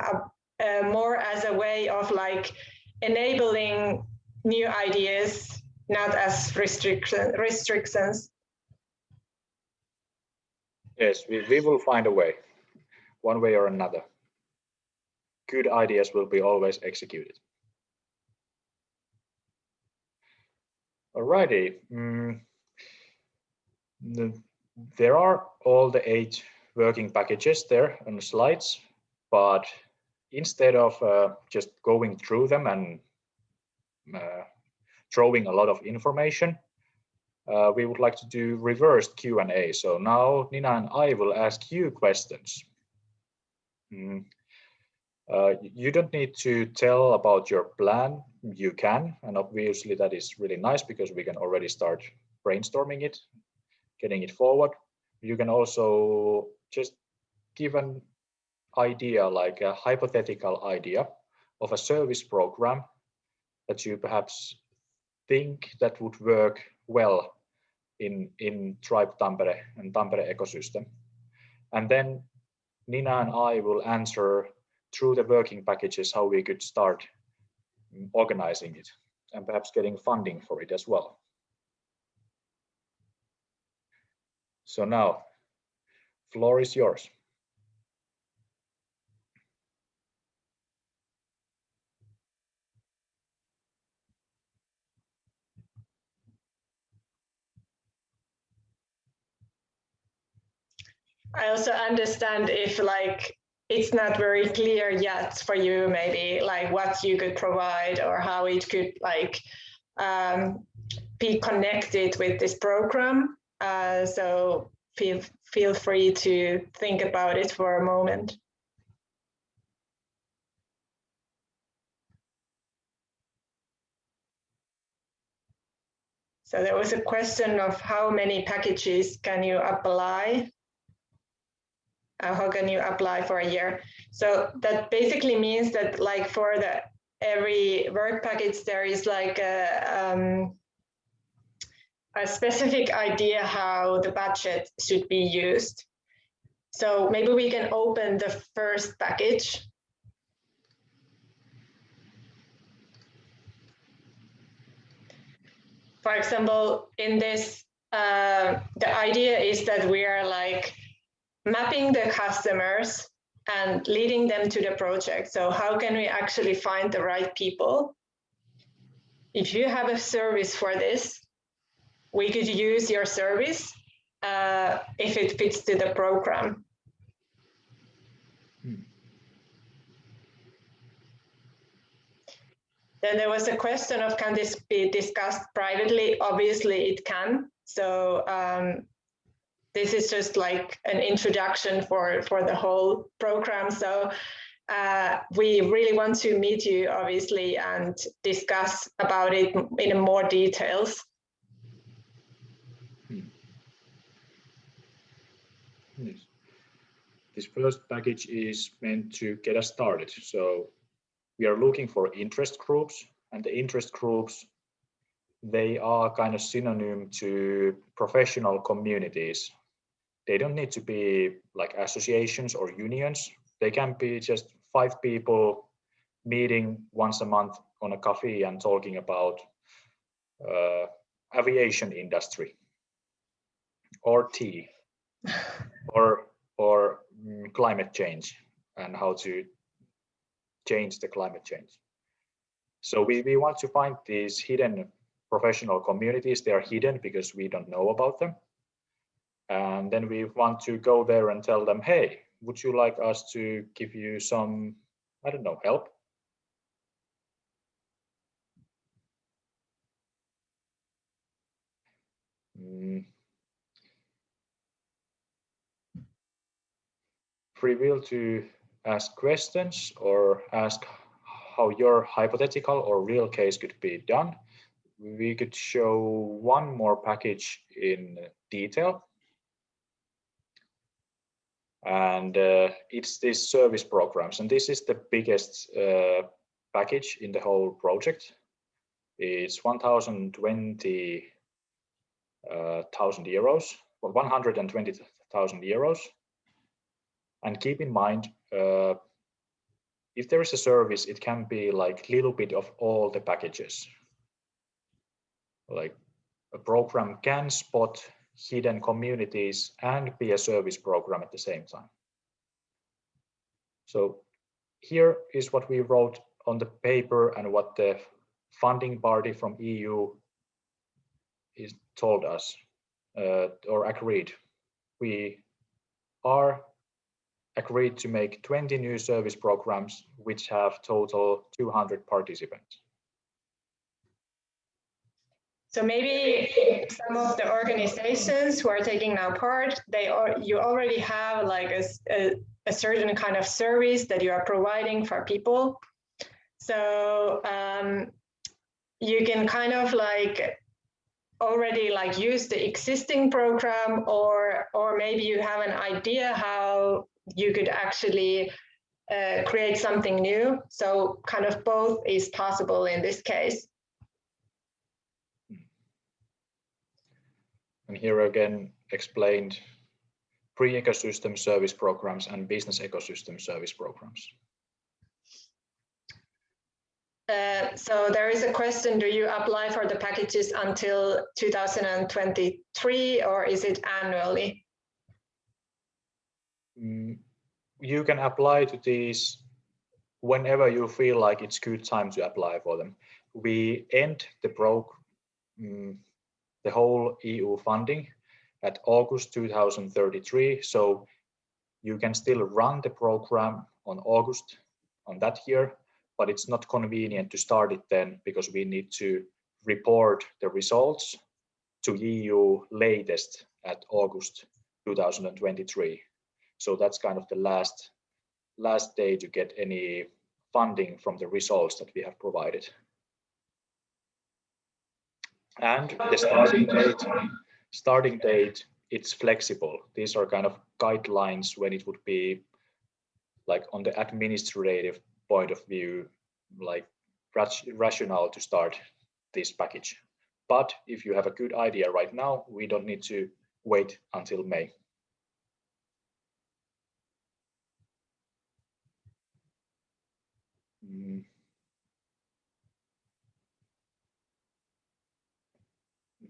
more as a way of like enabling new ideas, not as restrictions. Yes, we will find a way, one way or another. Good ideas will be always executed. Alrighty. There are all the 8 working packages there on the slides, but instead of just going through them and throwing a lot of information, we would like to do reversed Q&A. So now Nina and I will ask you questions. You don't need to tell about your plan. You can, and obviously that is really nice because we can already start brainstorming it, getting it forward. You can also just give an idea, like a hypothetical idea of a service program that you perhaps think that would work well in Tribe Tampere and Tampere ecosystem. And then Nina and I will answer through the working packages how we could start organizing it and perhaps getting funding for it as well. So now, floor is yours. I also understand if like it's not very clear yet for you, maybe like what you could provide or how it could like be connected with this program. So feel free to think about it for a moment. So there was a question of how many packages can you apply? How can you apply for a year? So that basically means that like for every work package, there is like a specific idea how the budget should be used. So maybe we can open the first package. For example, in this, the idea is that we are like mapping the customers and leading them to the project. So how can we actually find the right people? If you have a service for this, we could use your service if it fits to the program. Then there was a question of, can this be discussed privately? Obviously it can. So this is just like an introduction for the whole program. So we really want to meet you, obviously, and discuss about it in more details. Yes. This first package is meant to get us started. So we are looking for interest groups, and the interest groups, they are kind of synonym to professional communities. They don't need to be like associations or unions. They can be just 5 people meeting once a month on a coffee and talking about aviation industry or tea or climate change and how to change the climate change. So we want to find these hidden professional communities. They are hidden because we don't know about them. And then we want to go there and tell them, hey, would you like us to give you some, I don't know, help? Free will to ask questions or ask how your hypothetical or real case could be done. We could show one more package in detail. And it's these service programs. And this is the biggest package in the whole project. It's 120,000 euros, or 120,000 euros. And keep in mind, if there is a service, it can be like a little bit of all the packages. Like a program can spot hidden communities and be a service program at the same time. So here is what we wrote on the paper and what the funding party from EU is told us or agreed. We are agreed to make 20 new service programs which have total 200 participants. So maybe some of the organizations who are taking now part, you already have like a certain kind of service that you are providing for people. So you can kind of like already like use the existing program, or maybe you have an idea how you could actually create something new. So kind of both is possible in this case. And here again explained pre-ecosystem service programs and business ecosystem service programs. So there is a question, do you apply for the packages until 2023 or is it annually? You can apply to these whenever you feel like it's good time to apply for them. We end the whole EU funding at August 2033, so you can still run the program on August on that year, but it's not convenient to start it then because we need to report the results to EU latest at August 2023. So that's kind of the last day to get any funding from the results that we have provided. And the starting date, it's flexible. These are kind of guidelines when it would be like on the administrative point of view, like rational to start this package. But if you have a good idea right now, we don't need to wait until May.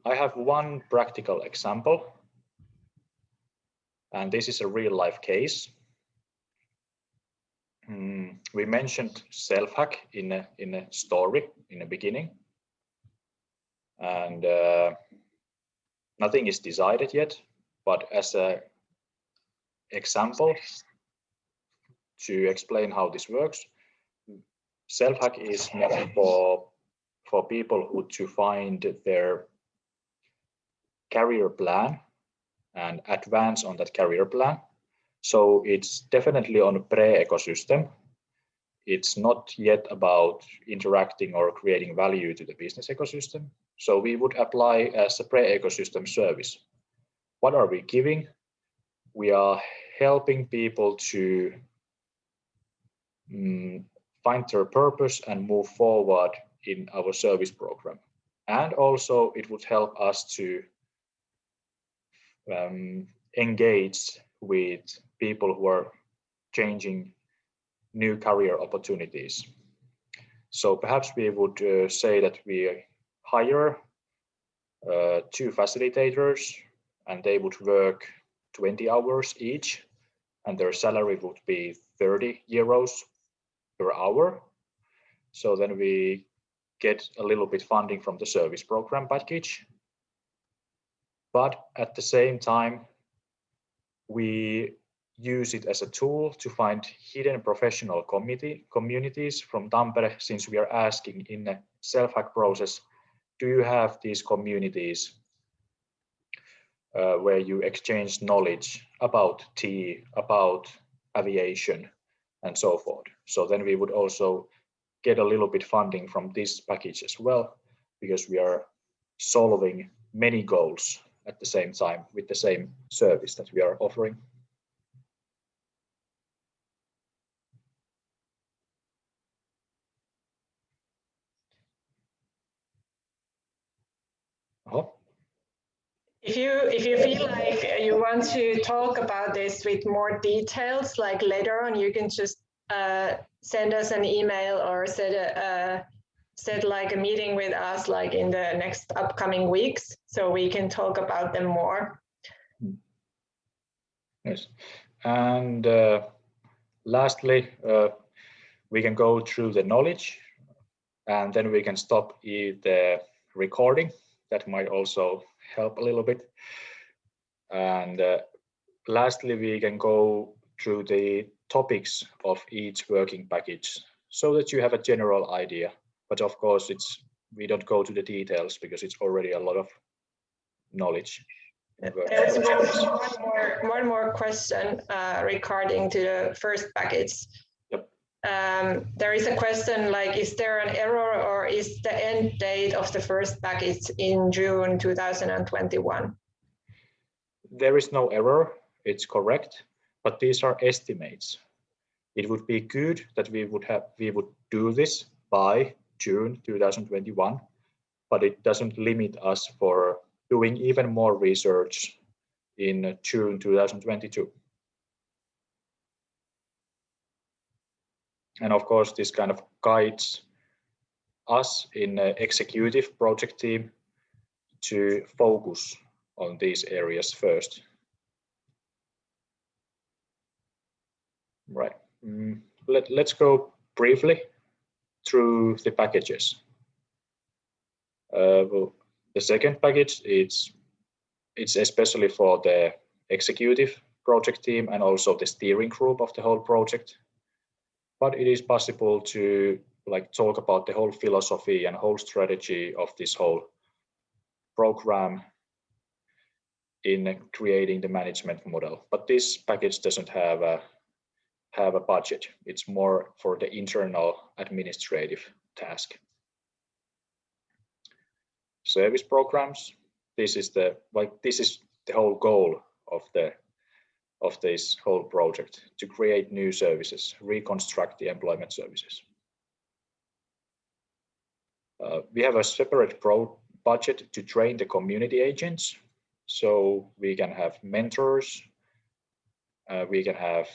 I have one practical example, and this is a real life case. We mentioned self-hack in a story in the beginning, and nothing is decided yet, but as an example to explain how this works, self-hack is meant for people who to find their career plan and advance on that career plan. So it's definitely on a pre-ecosystem. It's not yet about interacting or creating value to the business ecosystem. So we would apply as a pre-ecosystem service. What are we giving? We are helping people to find their purpose and move forward in our service program. And also it would help us to engage with people who are changing new career opportunities. So perhaps we would say that we hire 2 facilitators, and they would work 20 hours each, and their salary would be 30 euros per hour. So then we get a little bit funding from the service program package. But at the same time, we use it as a tool to find hidden professional communities from Tampere, since we are asking in a self-hack process, do you have these communities where you exchange knowledge about tea, about aviation, and so forth. So then we would also get a little bit funding from this package as well, because we are solving many goals at the same time with the same service that we are offering. If you feel like you want to talk about this with more details, like later on, you can just send us an email or set like a meeting with us, like in the next upcoming weeks, so we can talk about them more. Yes, and lastly, we can go through the knowledge, and then we can stop the recording. That might also help a little bit. And lastly, we can go through the topics of each working package so that you have a general idea. But of course, we don't go to the details because it's already a lot of knowledge. There's one more question regarding to the first package. Yep. There is a question like, is there an error, or is the end date of the first package in June 2021? There is no error, it's correct, but these are estimates. It would be good that we would do this by June 2021, but it doesn't limit us for doing even more research in June 2022. And of course, this kind of guides us in an executive project team to focus on these areas first. Right. Let's go briefly through the packages. Well, the second package, it's especially for the executive project team and also the steering group of the whole project. But it is possible to talk about the whole philosophy and whole strategy of this whole program in creating the management model. But this package doesn't have a budget. It's more for the internal administrative task. Service programs. This is the whole goal of this whole project, to create new services, reconstruct the employment services. We have a separate budget to train the community agents, so we can have mentors, we can have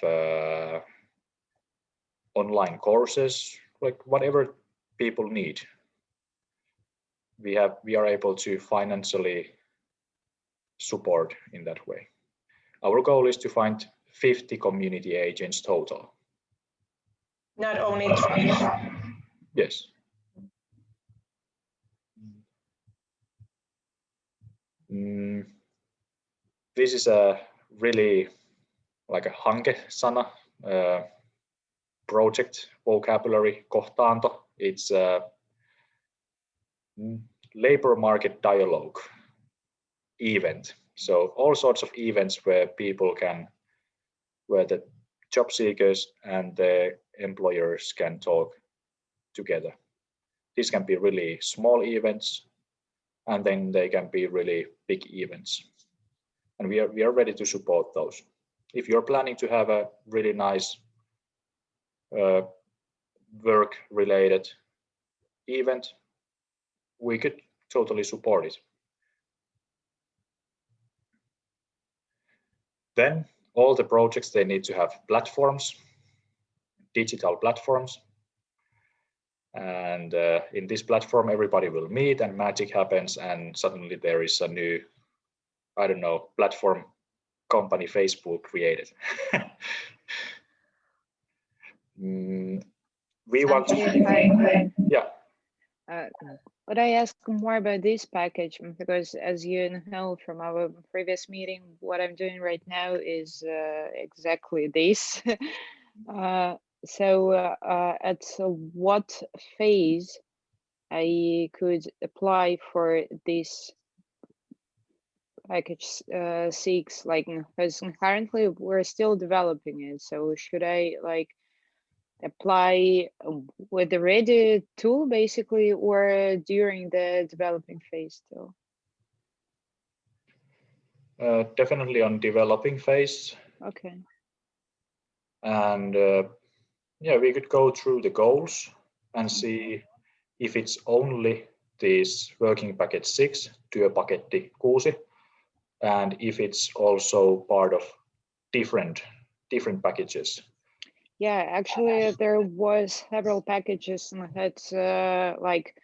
online courses like whatever people need. We are able to financially support in that way. Our goal is to find 50 community agents total. Not only Tribe. Yes. This is a really like a hanke-sana project vocabulary, kohtaanto. It's a labor market dialogue event. So all sorts of events where the job seekers and the employers can talk together. These can be really small events, and then they can be really big events. And we are ready to support those. If you're planning to have a really nice work-related event, we could totally support it. Then all the projects, they need to have platforms, digital platforms. And in this platform, everybody will meet and magic happens, and suddenly there is a new, I don't know, platform company, Facebook, created. We want to, yeah. Would I ask more about this package? Because as you know from our previous meeting, what I'm doing right now is exactly this. So at what phase I could apply for this package 6? Like, because currently we're still developing it. So should I like apply with the ready tool basically, or during the developing phase still? Definitely on developing phase. Okay. And yeah, we could go through the goals and see if it's only this working package 6, työpaketti 6, and if it's also part of different packages. Yeah, actually there was several packages that like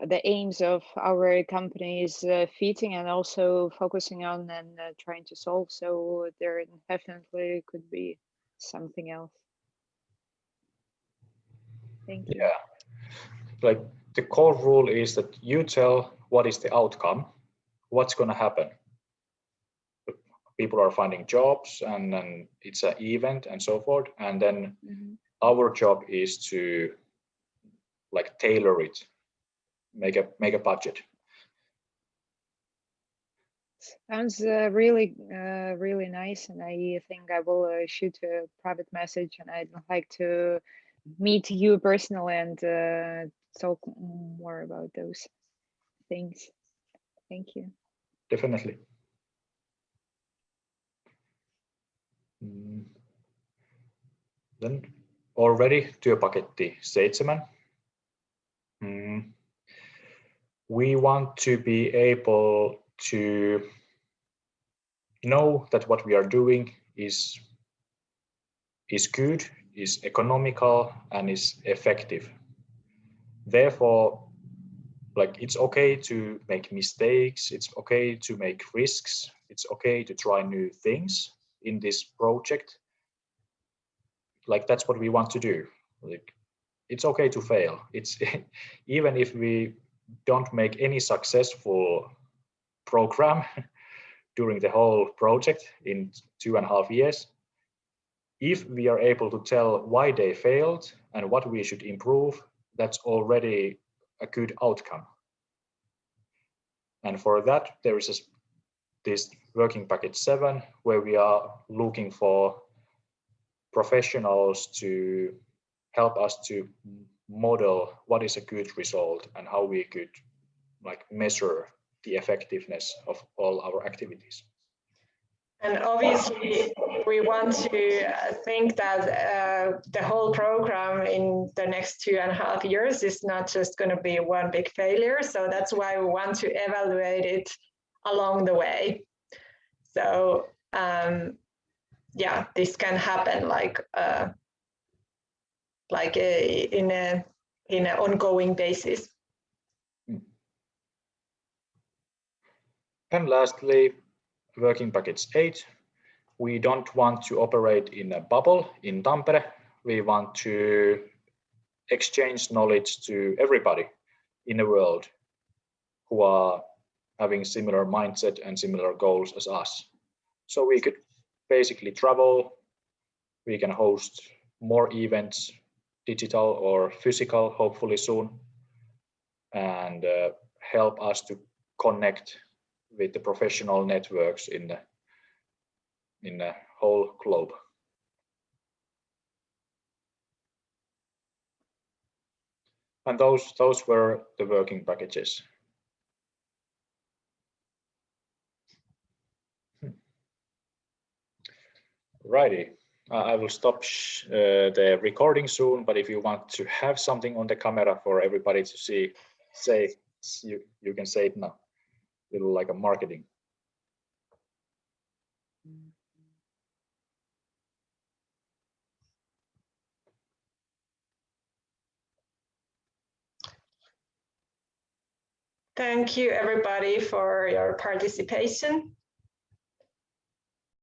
the aims of our company is fitting and also focusing on and trying to solve. So there definitely could be something else. Thank you. Yeah, like the core rule is that you tell what is the outcome, what's going to happen. People are finding jobs, and then it's an event and so forth. And then our job is to like tailor it, make a budget. Sounds really nice, and I think I will shoot a private message, and I'd like to meet you personally and talk more about those things. Thank you. Definitely. Then already työpaketti 7. We want to be able to know that what we are doing is good, is economical, and is effective. Therefore, like it's okay to make mistakes, it's okay to make risks, it's okay to try new things in this project. Like that's what we want to do. Like it's okay to fail. It's even if we don't make any successful program during the whole project in 2.5 years, if we are able to tell why they failed and what we should improve, that's already a good outcome. And for that, there is this working package 7, where we are looking for professionals to help us to model what is a good result and how we could like measure the effectiveness of all our activities. And obviously, we want to think that the whole program in the next 2.5 years is not just going to be one big failure. So that's why we want to evaluate it along the way. So yeah, this can happen like like in an ongoing basis. And lastly, working package 8. We don't want to operate in a bubble in Tampere. We want to exchange knowledge to everybody in the world who are having similar mindset and similar goals as us. So we could basically travel, we can host more events, digital or physical, hopefully soon, and help us to connect with the professional networks in the whole globe. And those were the working packages. Righty, I will stop the recording soon, but if you want to have something on the camera for everybody to see, you can say it now. Little like a marketing. Thank you everybody for your participation.